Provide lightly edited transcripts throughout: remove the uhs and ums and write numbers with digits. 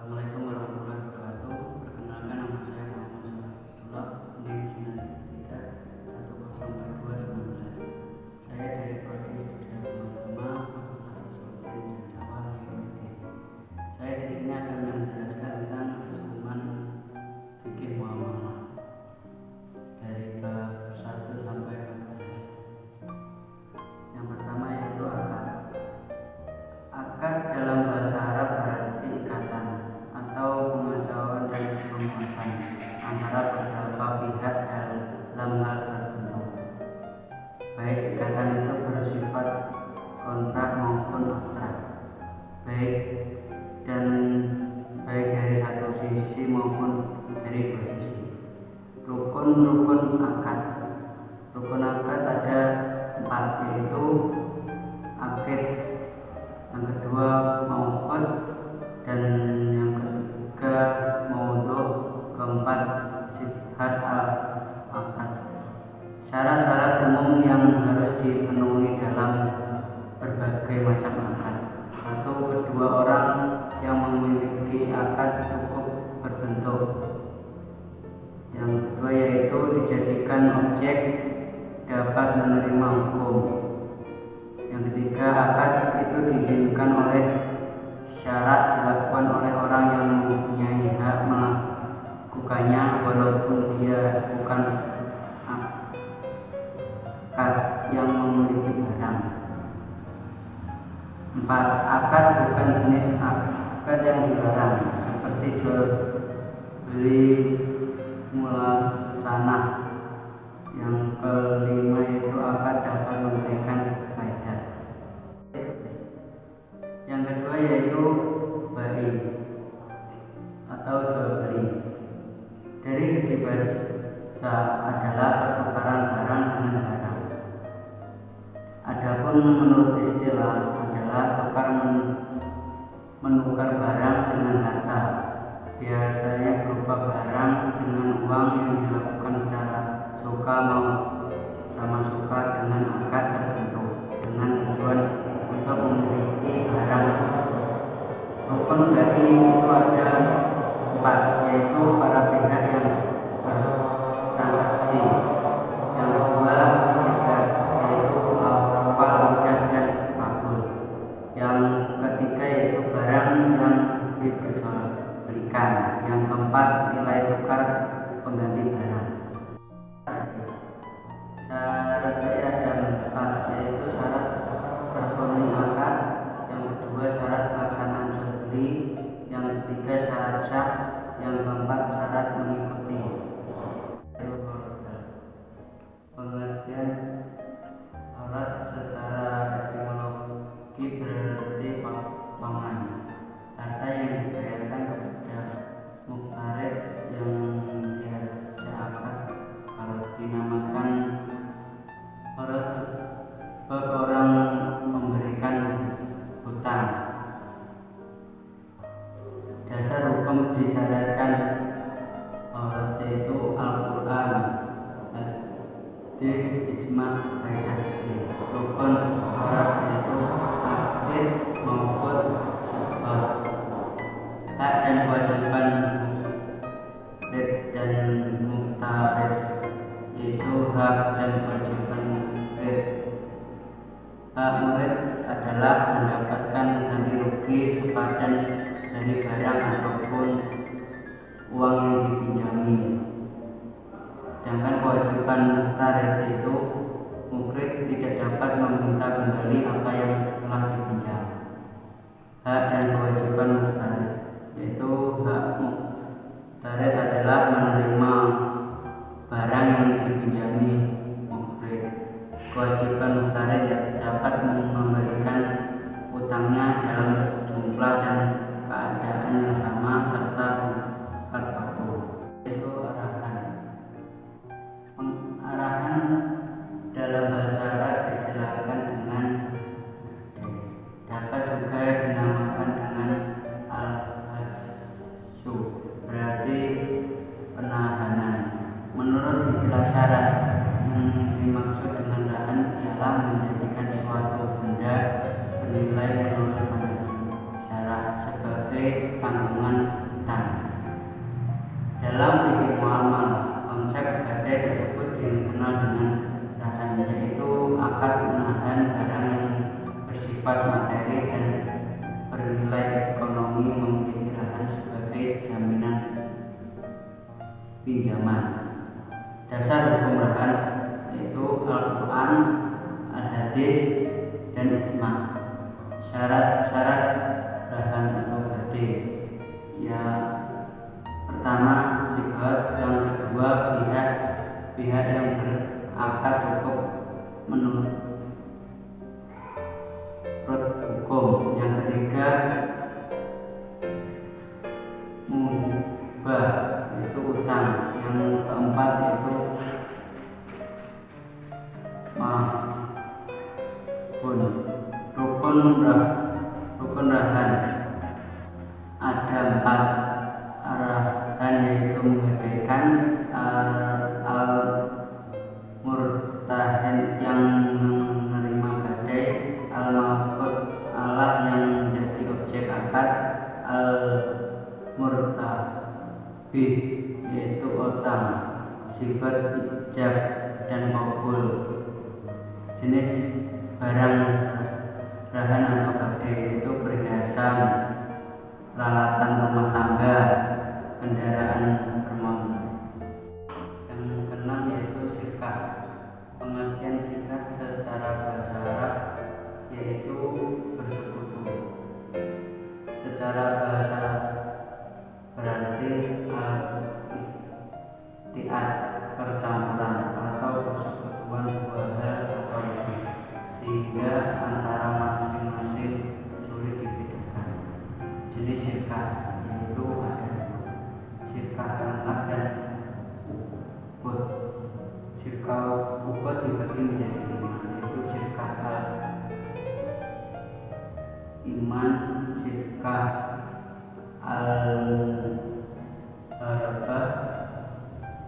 Assalamualaikum warahmatullahi wabarakatuh. Perkenalkan, nama saya Muhammad Abdullah, NIM 9331042119. Saya dari Prodi Studi Agama Fakultas Usuluddin dan Dakwah YUI. Saya di sini akan menjelaskan tentang rasuman fikih muamalah dari bab 1 sampai 14. Yang pertama yaitu akad. Akad dalam bahasa Arab berarti ikatan atau pengacauan dan penguatan antara beberapa pihak dalam hal tertentu. Baik ikatan itu bersifat kontrak maupun abstrak, baik dari satu sisi maupun dari dua sisi. Rukun akad. Rukun akad ada 4, yaitu akid, yang kedua mauqud, dan yang ketiga maudhu', keempat sihhat al-akad. Syarat-syarat umum yang harus dipenuhi dalam berbagai macam akad. 1. Kedua orang yang memiliki akad cukup berbentuk. Yang kedua yaitu dijadikan objek, dapat menerima hukum. Yang ketiga, akad itu diizinkan oleh syarat dilakukan oleh orang yang mempunyai hak melakukannya walaupun dia bukan akad yang memiliki barang. 4. Akad bukan jenis akad yang dilarang, seperti jual beli mulasanah. Yang kelima yaitu akad dapat memberikan faedah. Yang kedua yaitu bai atau jual beli. Dari segi bahasa adalah pertukaran barang dengan barang. Adapun menurut istilah adalah menukar barang dengan harta, biasanya berupa barang dengan uang yang dilakukan secara suka mau sama suka dengan akad tertentu dengan tujuan untuk memiliki barang tersebut. Rukun dari itu ada 4, yaitu para pihak yang bertransaksi. Yang kedua sihhat, yaitu lafal ijab dan kabul. Yang ketiga yaitu barang yang diperjualbelikan. Yang keempat nilai tukar pengganti barang. Syaratnya ada 4, yaitu syarat terpenuhi akad, yang kedua syarat pelaksanaan jual beli, yang ketiga syarat syah, yang keempat syarat mengikuti. Pengertian syarat secara etimologi berarti potongan harta yang dibayarkan kepada muqtarid yang diajak akad. Kalau dinamakan orang memberikan hutang. Dasar hukum disyaratkan yaitu Al-Quran, hadis, ijma', kaidah fikih. Rukun syarat yaitu akid maupun sihhat. Hak dan kewajiban muqtarid dan muqtarid, yaitu hak dan kewajiban muqtarid. Hak murid adalah mendapatkan ganti rugi sepadan dari barang ataupun uang yang dipinjami. Sedangkan kewajiban muqtarid yaitu muqrid tidak dapat meminta kembali apa yang telah dipinjam. Hak dan kewajiban muqtarid yaitu hak muqtarid adalah menerima barang yang dipinjami muqrid. Kewajiban muqtarid dapat mengembalikan utangnya dalam jumlah dan keadaan yang sama serta tepat waktu. Itu arahan. Arahan dalam bahasa Arab distilahkan dengan dapat juga dinamakan dengan al-hasyu, berarti penahanan. Menurut istilah syarat, yang dimaksud dengan rahan ialah menjadikan suatu benda bernilai menurut pandangan syarat sebagai sebagai tanggungan hutang. Dalam fikih muamalah, konsep gadai tersebut dikenal dengan rahan, yaitu akad menahan barang yang bersifat materi dan bernilai ekonomi memiliki rahan sebagai jaminan pinjaman. Dasar hukum rahan yaitu Al-Quran, Al-Hadis, dan Ijma. Syarat-syarat rahan atau gadai: yang pertama sigat, yang kedua pihak yang berakad cukup menurut hukum, yang ketiga mubah yaitu utang, yang keempat yaitu rukun rahan. Ada 4 rahan, yaitu menggadaikan, al-murtahin yang menerima gadai, al-maqud Allah yang menjadi objek akad, al-murtabih yaitu utang, sigat, ijab, dan qabul. Jenis barang rahan atau gadai itu perhiasan, peralatan rumah tangga, kendaraan bermotor. Yang keenam yaitu sirkah. Pengertian sirkah secara bahasa Arab yaitu bersekutu. Secara bahasa berarti al-ikhtiat, percampuran atau persekutuan dua hal atau lebih, sehingga antara masing-masing sulit dibedakan. Jenis sirkah yaitu ada sirkah anak dan ukut. Sirkah ukut dibagi menjadi 5, yaitu sirkah al-iman, sirkah al-harabah,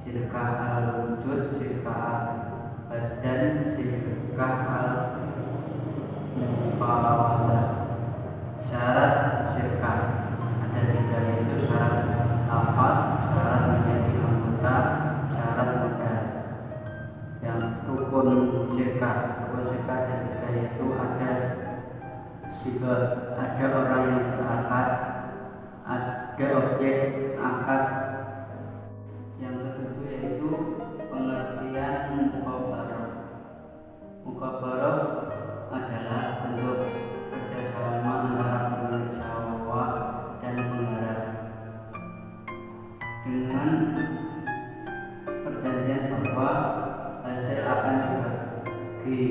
sirkah al-wujud, sirkah al-badan, sirkah al-mufawadah. Syarat sirkah ada 3, yaitu syarat lafaz, syarat menjadi anggota, syarat modal. Yang rukun sirkah ada 3, yaitu ada sigat, ada orang yang berakad, ada objek akad. Yang ketujuh yaitu pengertian mukabarah. Mukabarah adalah bentuk kerjasama antara pemilik sawah dan penggarap dengan perjanjian bahwa hasil akan dibagi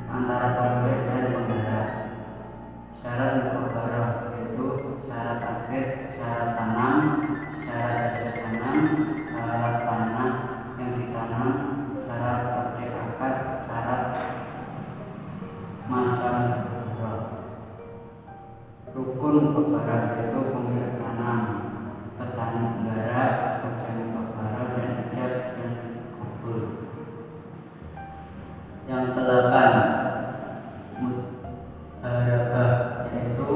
antara pemilik dan penggarap. Syarat mukabarah yaitu syarat akhir, syarat tanam, syarat hasil tanam, syarat tanah yang ditanam, syarat objek akad, syarat masa mukabarah. Rukun mukabarah yaitu pemilik tanam, petani penggarap, objek mukabarah, dan ijab dan qabul. Yang ke-8 mudharabah, yaitu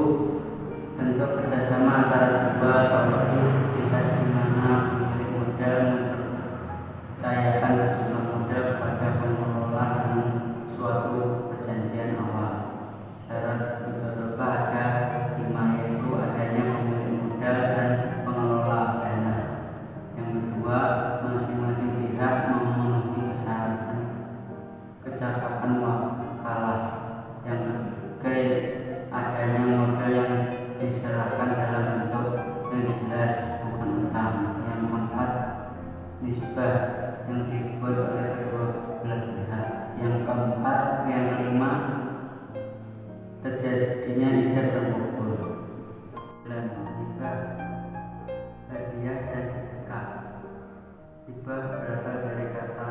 bentuk kerjasama antara dua atau lebih pihak di mana pemilik modal mempercayakan sejumlah modal kepada pengelola dengan suatu perjanjian awal. Syarat mudharabah ada 5, yaitu adanya pemilik modal dan pengelola dana. Yang kedua, masing-masing pihak memenuhi persyaratan kecakapan wakalah. Yang ketiga, adanya modal yang diserahkan dalam bentuk yang jelas, bukan utang. Yang keempat, nisbah yang dibuat oleh kedua belah pihak. Yang kelima, terjadinya ijab dan qabul. Dan hibah, hadiah, dan sedekah. Hibah berasal dari kata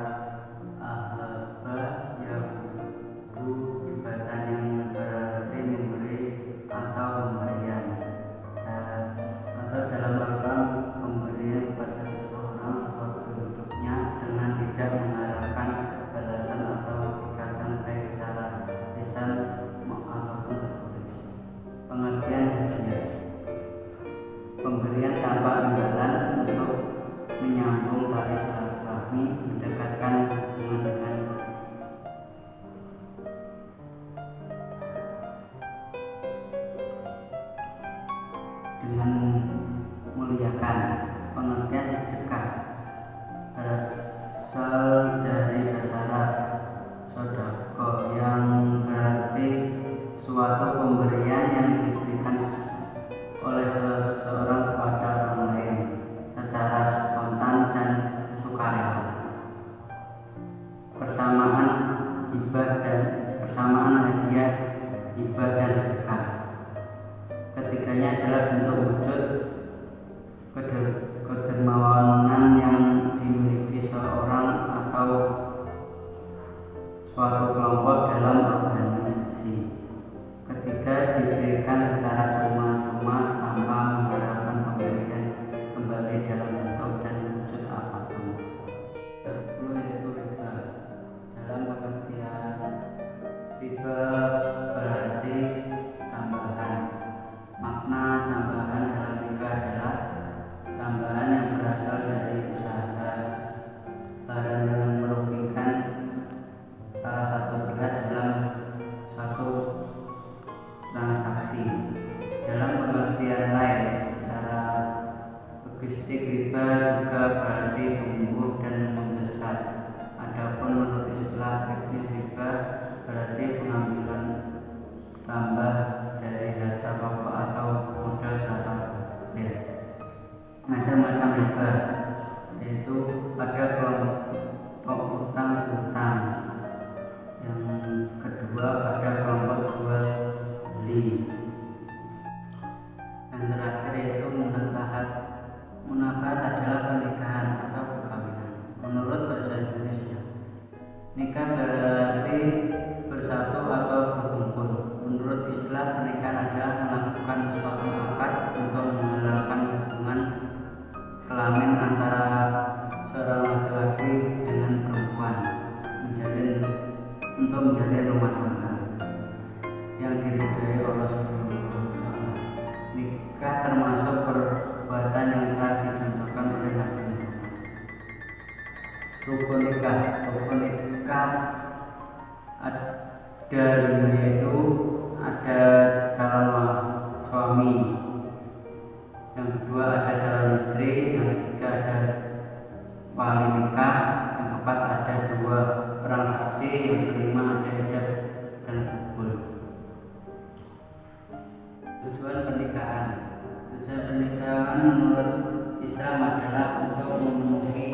ahaba yahubu, hibatan yang berarti memberi atau pemberian, atau dalam Al-Quran pemberian kepada seseorang sewaktu hidupnya dengan tidak mengharapkan balasan atau ikatan baik secara lisan ataupun tertulis. Pengertian hadiah: dengan muliakan. Pengertian sedekah berasal dari bahasa Arab sodako yang berarti suatu pemberian yang diberikan oleh seseorang kepada orang lain secara spontan dan sukarela. Persamaan hadiah, hibah dan sedekah. Ketiganya adalah bentuk wujud kedermawanan yang dimiliki seorang atau suatu kelompok dalam organisasi. Ketiga, diberikan secara cuma-cuma tanpa mengharapkan pemberian kembali dalam bentuk dan wujud apapun. 10 yaitu riba. Dalam pengertian riba berarti tambahan. Makna tambahan dalam riba adalah tambahan yang berasal dari usaha barang yang merugikan salah satu pihak dalam satu transaksi. Dalam pengertian lain, secara logistik riba juga berarti tumbuh dan membesar. Adapun menurut istilah teknis riba berarti pengambilan tambah dari harta pokok atau modal secara batil. Macam-macam riba, yaitu ada kelompok utang piutang, yang kedua pada kelompok jual beli, dan terakhir yaitu munakahat. Munakahat adalah pernikahan atau perkawinan. Menurut bahasa Indonesia, nikah berarti bersatu atau berkumpul. Menurut istilah, pernikahan adalah melakukan suatu akad untuk menghalalkan hubungan kelamin antara seorang laki-laki dengan perempuan untuk menjalin rumah tangga yang diridhai Allah Subhanahu wa Ta'ala. Nikah termasuk perbuatan yang telah dicontohkan oleh Nabi Muhammad. Rukun nikah ada 5, yaitu ada calon suami, yang kedua ada calon istri, yang ketiga ada wali nikah, yang keempat ada 2 orang saksi, yang kelima ada ijab dan kabul. Tujuan pernikahan menurut Islam adalah untuk memenuhi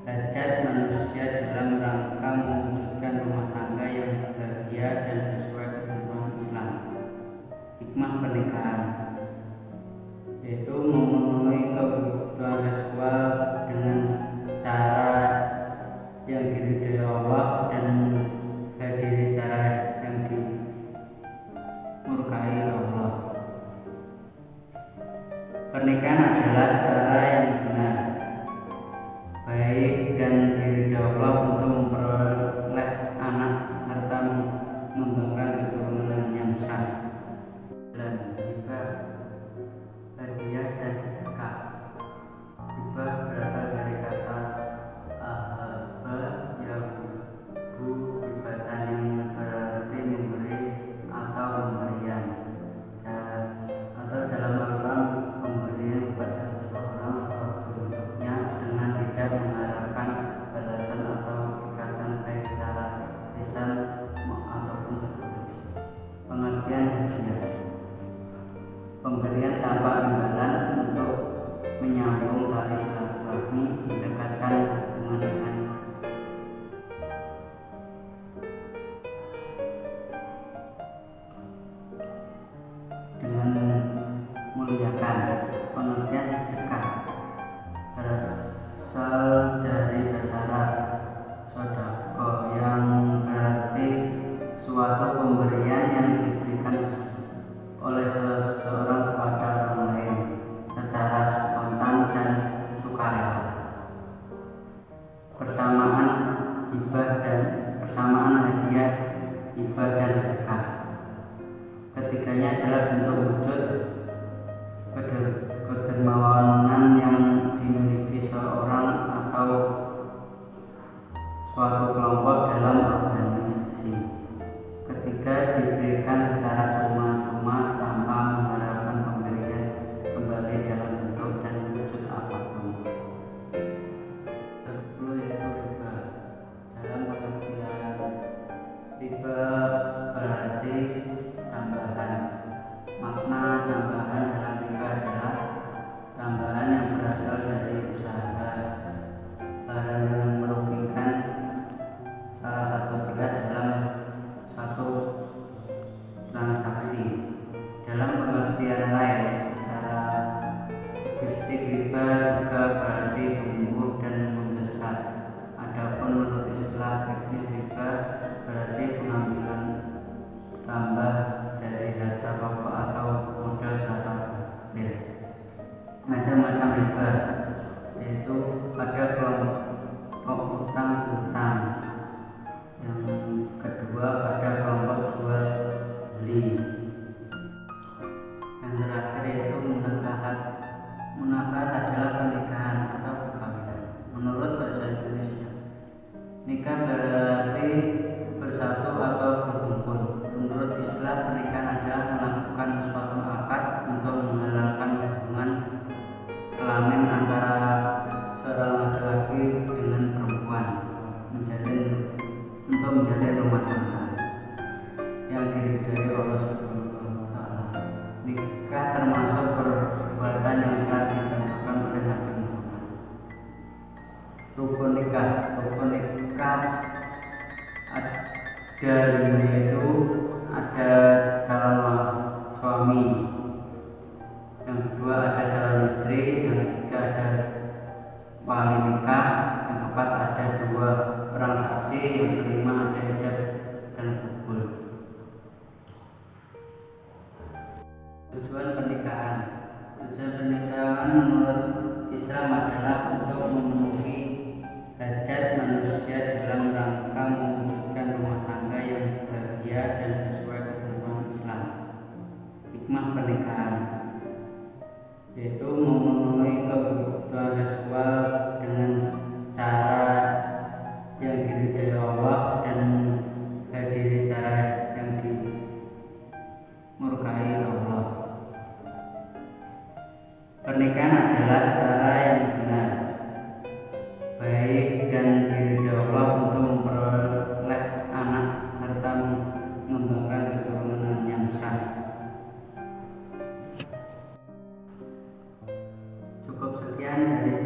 hajat manusia dalam rangka mewujudkan rumah tangga yang bahagia dan sesuai ketentuan Islam. Hikmah pernikahan yaitu memenuhi kebutuhan seksual dengan cara yang diridhai Allah dan menghadiri cara yang dimurkai Allah. Pernikahan adalah cara yang benar, baik dan diridhai Allah untuk memperoleh anak serta mengembangkan keturunan yang sah. Dan hibah, hadiah dan sedekah. Hibah berasal dari kata ahaba yahubu hibatan, yang berarti memberi atau pemberian, atau dalam Al-Quran pemberian kepada seseorang sewaktu hidupnya dengan tidak mengharapkan balasan atau ikatan baik secara lisan ataupun tertulis. Pengertian hadiah, pemberian tanpa imbalan untuk menyambung tali silaturahmi, mendekatkan hubungan dengan muliakan. Pengertian sedekah berasal dari bahasa Arab sodako yang berarti suatu pemberian yang diberikan oleh seseorang kepada orang lain secara spontan dan sukarela. Persamaan hadiah, hibah dan sedekah. Ketiganya adalah bentuk wujud kedermawanan yang dimiliki seorang atau suatu kelompok dalam organisasi. Ketiga, diberikan secara cuma-cuma tanpa mengharapkan pemberian Riba berarti tambahan. Makna tambahan dalam riba adalah tambahan yang berasal dari usaha, barang yang merugikan salah satu pihak dalam satu transaksi. Dalam pengertian lain, secara logistik riba juga berarti tumbuh dan membesar. Adapun menurut istilah teknis riba berarti pengambilan tambah dari harta pokok atau modal secara batil. Macam-macam riba, yaitu ada kelompok utang piutang, yang kedua pada kelompok jual beli, yang terakhir yaitu munakahat. Munakahat adalah pernikahan atau perkawinan. Menurut bahasa Indonesia, nikah berarti bersatu atau berkumpul. Menurut istilah, pernikahan adalah melakukan suatu akad untuk menghalalkan hubungan kelamin antara seorang laki-laki dengan perempuan, untuk menjalin rumah tangga yang diridhai Allah Subhanahu wa Ta'ala. Nikah termasuk perbuatan yang telah dicontohkan oleh Nabi Muhammad. Rukun nikah ada 5, yaitu ada calon suami, yang kedua ada calon istri, yang ketiga ada wali nikah, yang keempat ada 2 orang saksi, yang kelima ada ijab dan kabul. Tujuan pernikahan menurut Islam adalah untuk memenuhi hajat manusia dalam rangka mewujudkan rumah tangga yang bahagia dan sesuai ketentuan Islam. Hikmah pernikahan yaitu memenuhi kebutuhan seksual dengan cara yang diridhai Allah dan menghadiri cara yang dimurkai Allah. Pernikahan adalah cara yang benar, baik dan diridhai Allah untuk memperoleh anak serta mengembangkan keturunan yang sah. Cukup sekian dari